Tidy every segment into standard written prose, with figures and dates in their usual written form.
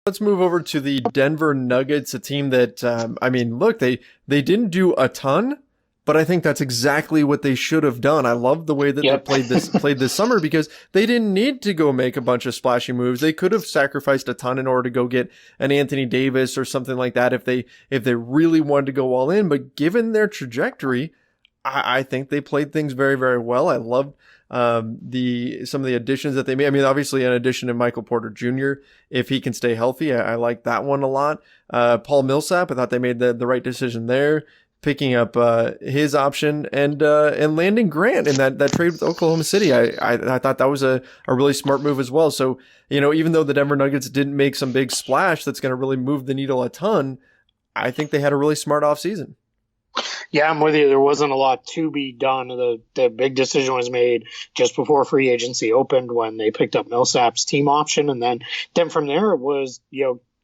Let's move over to the Denver Nuggets, a team that, look, they didn't do a ton, but I think that's exactly what they should have done. I love the way that they Yep. played this summer because they didn't need to go make a bunch of splashy moves. They could have sacrificed a ton in order to go get an Anthony Davis or something like that if they really wanted to go all in. But given their trajectory, I think they played things very, very well. I loved some of the additions that they made. I mean, obviously, an addition to Michael Porter Jr. If he can stay healthy, I like that one a lot. Paul Millsap, I thought they made the right decision there, picking up his option and landing Grant in that trade with Oklahoma City. I thought that was a really smart move as well. So, even though the Denver Nuggets didn't make some big splash that's going to really move the needle a ton, I think they had a really smart offseason. Yeah, I'm with you. There wasn't a lot to be done. The big decision was made just before free agency opened when they picked up Millsap's team option. And then from there it was,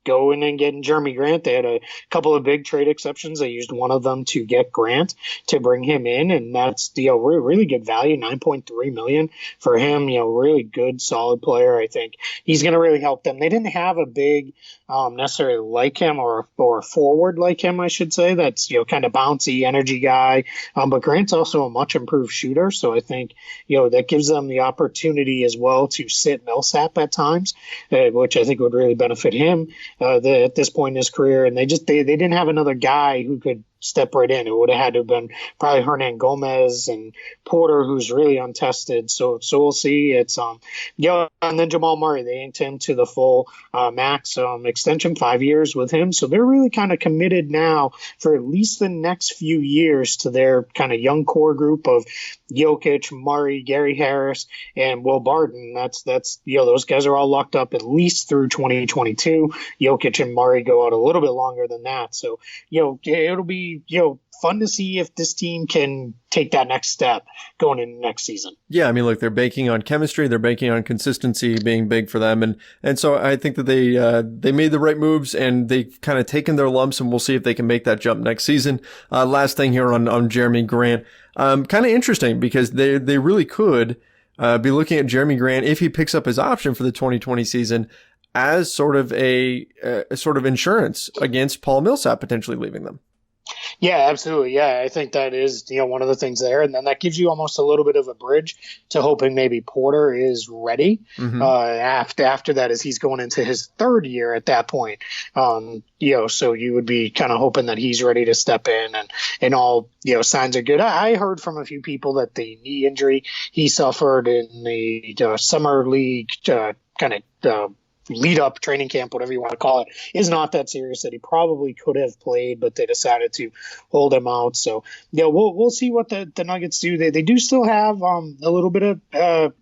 going and getting Jeremy Grant. They had a couple of big trade exceptions. They used one of them to get Grant to bring him in, and that's really good value, $9.3 million for him. Really good, solid player. I think he's going to really help them. They didn't have a big necessarily like him or a forward like him, I should say. That's kind of bouncy energy guy. But Grant's also a much improved shooter, so I think that gives them the opportunity as well to sit Millsap at times, which I think would really benefit him. At this point in his career, and they didn't have another guy who could step right in. It would have had to have been probably Hernan Gomez and Porter, who's really untested. So we'll see. It's and then Jamal Murray, they inked him to the full max extension, 5 years with him. So they're really kind of committed now for at least the next few years to their kind of young core group of Jokic, Murray, Gary Harris, and Will Barton. That's those guys are all locked up at least through 2022. Jokic and Murray go out a little bit longer than that. So it'll be fun to see if this team can take that next step going into next season. Yeah, I mean, look, they're banking on chemistry, they're banking on consistency being big for them, and so I think that they made the right moves and they've kind of taken their lumps, and we'll see if they can make that jump next season. Last thing here on Jeremy Grant, kind of interesting because they really could be looking at Jeremy Grant if he picks up his option for the 2020 season as sort of a sort of insurance against Paul Millsap potentially leaving them. Yeah, absolutely. Yeah, I think that is one of the things there, and then that gives you almost a little bit of a bridge to hoping maybe Porter is ready after that, as he's going into his third year at that point. So you would be kind of hoping that he's ready to step in, and all signs are good. I heard from a few people that the knee injury he suffered in the summer league kind of lead up training camp, whatever you want to call it, is not that serious, that he probably could have played, but they decided to hold him out. So we'll see what the Nuggets do. They do still have a little bit of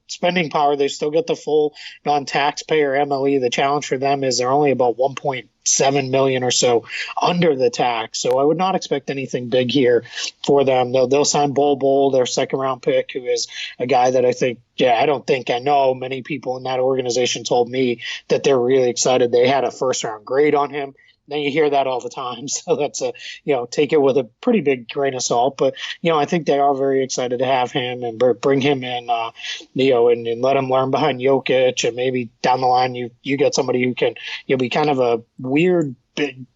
spending power. They still get the full non-taxpayer MLE. The challenge for them is they're only about 1.7 million or so under the tax. So I would not expect anything big here for them. They'll sign Bol, their second round pick, who is a guy that I know many people in that organization told me that they're really excited. They had a first round grade on him. Then you hear that all the time. So that's take it with a pretty big grain of salt. But, I think they are very excited to have him and bring him in, and let him learn behind Jokic. And maybe down the line, you get somebody who can, be kind of a weird,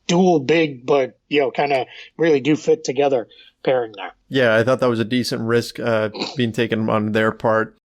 dual big, but, kind of really do fit together pairing there. Yeah, I thought that was a decent risk being taken on their part.